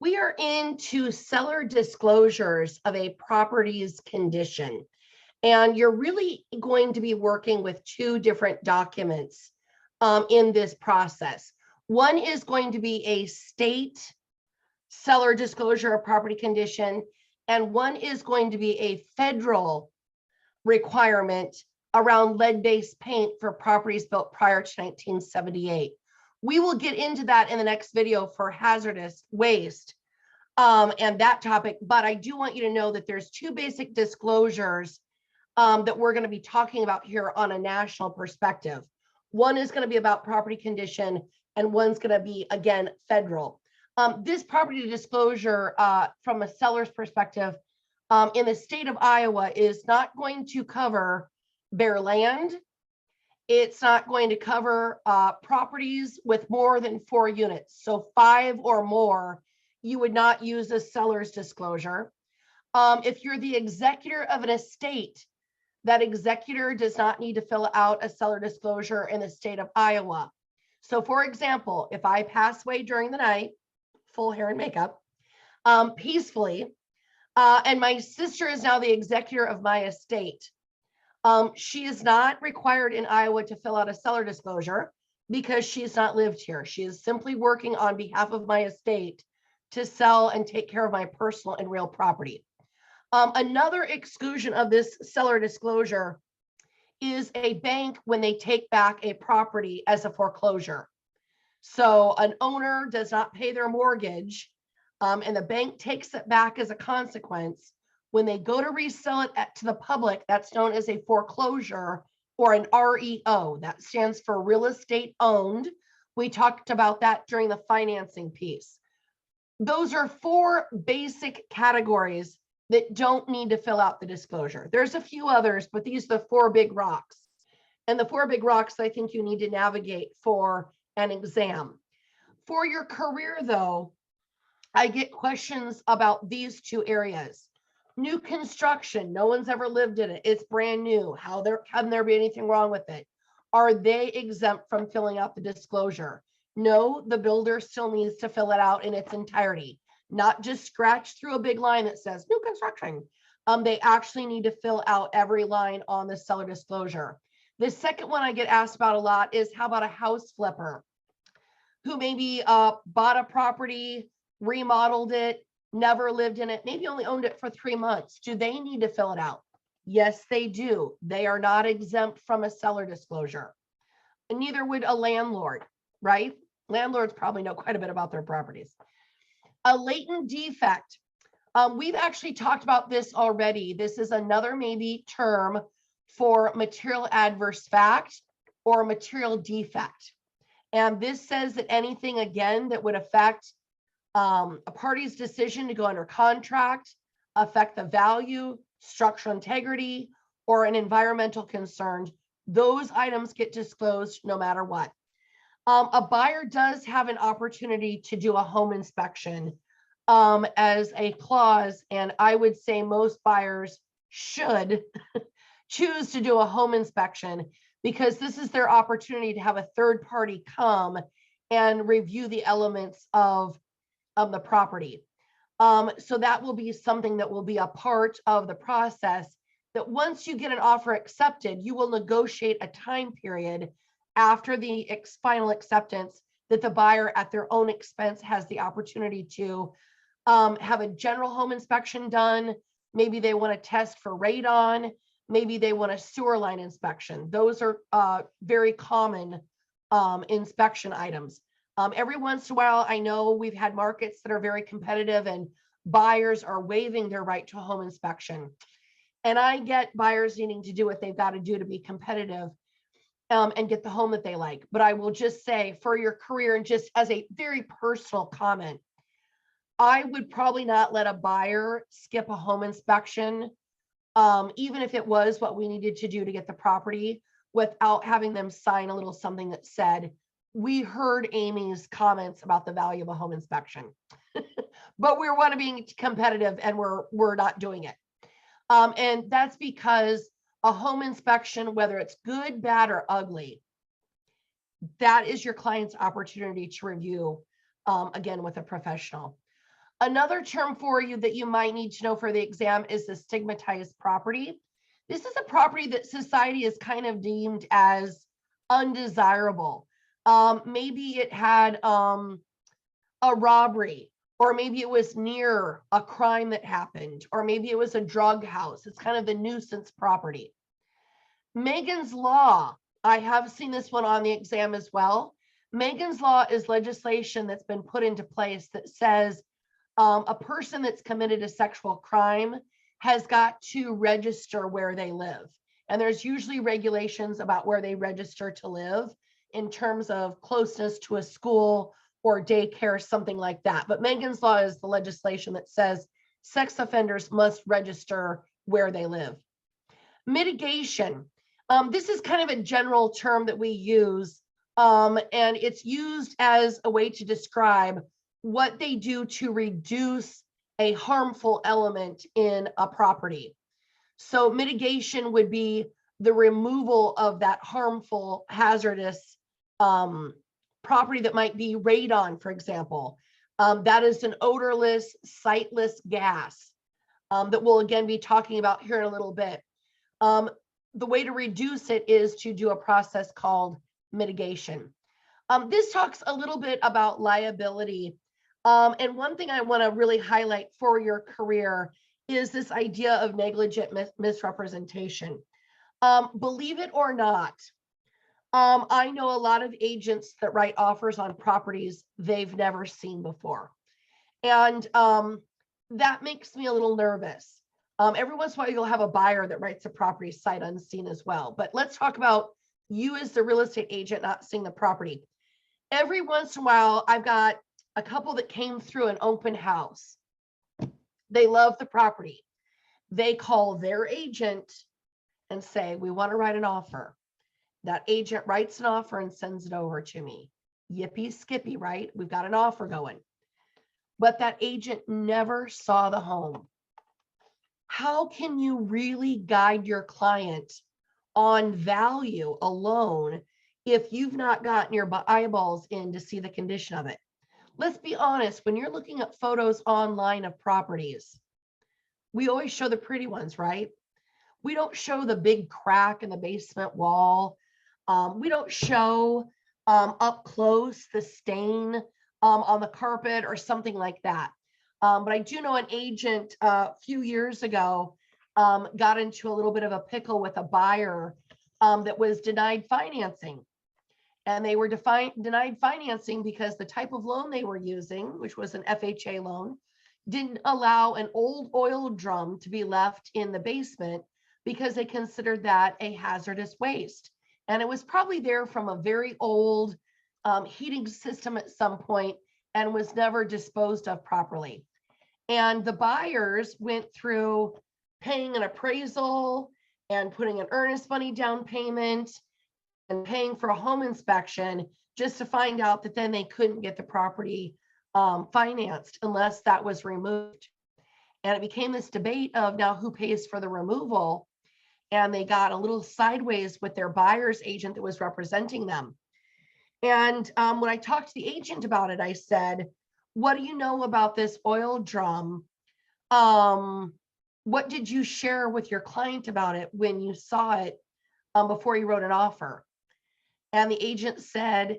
We are into seller disclosures of a property's condition. And you're really going to be working with two different documents in this process. One is going to be a state seller disclosure of property condition, and one is going to be a federal requirement around lead-based paint for properties built prior to 1978. We will get into that in the next video for hazardous waste and that topic, but I do want you to know that there's two basic disclosures that we're going to be talking about here on a national perspective. One is going to be about property condition, and one's going to be, again, federal. This property disclosure from a seller's perspective in the state of Iowa is not going to cover bare land. It's not going to cover properties with more than 4 units. So 5 or more, you would not use a seller's disclosure. If you're the executor of an estate, that executor does not need to fill out a seller disclosure in the state of Iowa. So for example, if I pass away during the night, full hair and makeup, peacefully, and my sister is now the executor of my estate, she is not required in Iowa to fill out a seller disclosure because she's not lived here. She is simply working on behalf of my estate to sell and take care of my personal and real property. Another exclusion of this seller disclosure is a bank when they take back a property as a foreclosure. So an owner does not pay their mortgage, and the bank takes it back as a consequence. When they go to resell it to the public, that's known as a foreclosure or an REO. That stands for real estate owned. We talked about that during the financing piece. Those are 4 basic categories that don't need to fill out the disclosure. There's a few others, but these are the 4 big rocks. And the 4 big rocks I think you need to navigate for an exam. For your career, though, I get questions about these 2 areas. New construction, no one's ever lived in it. It's brand new. Can there be anything wrong with it? Are they exempt from filling out the disclosure? No, the builder still needs to fill it out in its entirety, not just scratch through a big line that says new construction. They actually need to fill out every line on the seller disclosure. The second one I get asked about a lot is, how about a house flipper who maybe bought a property, remodeled it, never lived in it, maybe only owned it for 3 months. Do they need to fill it out? Yes, they do. They are not exempt from a seller disclosure. And neither would a landlord, right? Landlords probably know quite a bit about their properties. A latent defect. We've actually talked about this already. This is another maybe term for material adverse fact or material defect. And this says that anything, again, that would affect a party's decision to go under contract, affect the value, structural integrity, or an environmental concern, those items get disclosed no matter what. A buyer does have an opportunity to do a home inspection as a clause, and I would say most buyers should choose to do a home inspection because this is their opportunity to have a third party come and review the elements of the property. So that will be something that will be a part of the process, that once you get an offer accepted, you will negotiate a time period after the final acceptance that the buyer at their own expense has the opportunity to have a general home inspection done. Maybe they want to test for radon. Maybe they want a sewer line inspection. Those are very common inspection items. Every once in a while, I know we've had markets that are very competitive and buyers are waiving their right to a home inspection. And I get buyers needing to do what they've got to do to be competitive and get the home that they like. But I will just say, for your career, and just as a very personal comment, I would probably not let a buyer skip a home inspection, even if it was what we needed to do to get the property, without having them sign a little something that said, we heard Amy's comments about the value of a home inspection, but we want to be competitive and we're not doing it. And that's because a home inspection, whether it's good, bad, or ugly, that is your client's opportunity to review, again, with a professional. Another term for you that you might need to know for the exam is the stigmatized property. This is a property that society is kind of deemed as undesirable. Maybe it had a robbery, or maybe it was near a crime that happened, or maybe it was a drug house. It's kind of the nuisance property. Megan's Law, I have seen this one on the exam as well. Megan's Law is legislation that's been put into place that says a person that's committed a sexual crime has got to register where they live. And there's usually regulations about where they register to live in terms of closeness to a school or daycare, something like that. But Megan's Law is the legislation that says sex offenders must register where they live. Mitigation. This is kind of a general term that we use, and it's used as a way to describe what they do to reduce a harmful element in a property. So mitigation would be the removal of that harmful, hazardous property that might be radon, for example. That is an odorless, sightless gas that we'll again be talking about here in a little bit. The way to reduce it is to do a process called mitigation. This talks a little bit about liability. And one thing I want to really highlight for your career is this idea of negligent misrepresentation. Believe it or not, I know a lot of agents that write offers on properties they've never seen before. And that makes me a little nervous. Every once in a while, you'll have a buyer that writes a property sight unseen as well. But let's talk about you as the real estate agent not seeing the property. Every once in a while, I've got a couple that came through an open house. They love the property. They call their agent and say, we want to write an offer. That agent writes an offer and sends it over to me. Yippee skippy, right? We've got an offer going. But that agent never saw the home. How can you really guide your client on value alone if you've not gotten your eyeballs in to see the condition of it? Let's be honest, when you're looking at photos online of properties, we always show the pretty ones, right? We don't show the big crack in the basement wall. We don't show up close the stain on the carpet or something like that. But I do know an agent a few years ago got into a little bit of a pickle with a buyer that was denied financing. And they were denied financing because the type of loan they were using, which was an FHA loan, didn't allow an old oil drum to be left in the basement because they considered that a hazardous waste. And it was probably there from a very old heating system at some point and was never disposed of properly. And the buyers went through paying an appraisal and putting an earnest money down payment and paying for a home inspection just to find out that then they couldn't get the property financed unless that was removed. And it became this debate of now who pays for the removal. And they got a little sideways with their buyer's agent that was representing them. And when I talked to the agent about it, I said, what do you know about this oil drum? What did you share with your client about it when you saw it before you wrote an offer? And the agent said,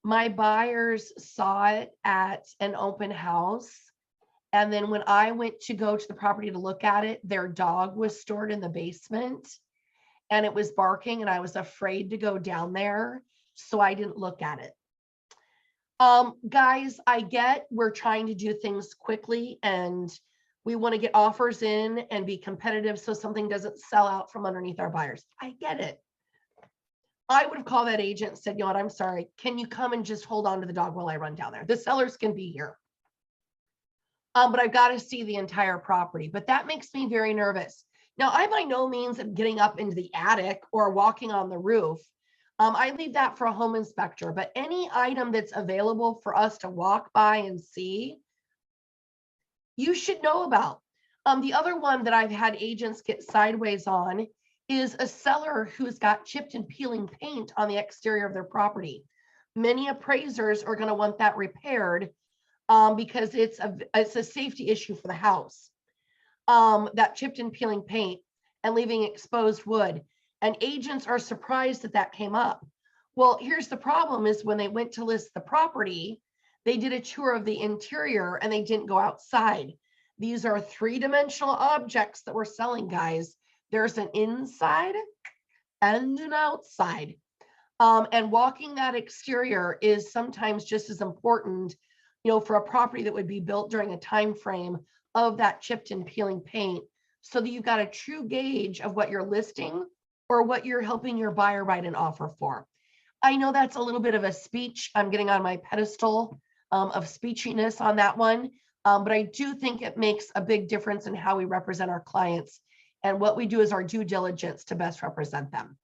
my buyers saw it at an open house. And then when I went to go to the property to look at it, their dog was stored in the basement and it was barking and I was afraid to go down there. So I didn't look at it. Guys, I get we're trying to do things quickly and we want to get offers in and be competitive so something doesn't sell out from underneath our buyers. I get it. I would have called that agent and said, you know what, I'm sorry. Can you come and just hold on to the dog while I run down there? The sellers can be here. But I've got to see the entire property. But that makes me very nervous. Now, I by no means am getting up into the attic or walking on the roof. I leave that for a home inspector, but any item that's available for us to walk by and see, you should know about. The other one that I've had agents get sideways on is a seller who's got chipped and peeling paint on the exterior of their property. Many appraisers are going to want that repaired, because it's a safety issue for the house. That chipped and peeling paint and leaving exposed wood. And agents are surprised that that came up. Well, here's the problem is when they went to list the property, they did a tour of the interior and they didn't go outside. These are three-dimensional objects that we're selling, guys. There's an inside and an outside. And walking that exterior is sometimes just as important, for a property that would be built during a time frame of that chipped and peeling paint, so that you've got a true gauge of what you're listing or what you're helping your buyer write an offer for. I know that's a little bit of a speech. I'm getting on my pedestal of speechiness on that one, but I do think it makes a big difference in how we represent our clients, and what we do is our due diligence to best represent them.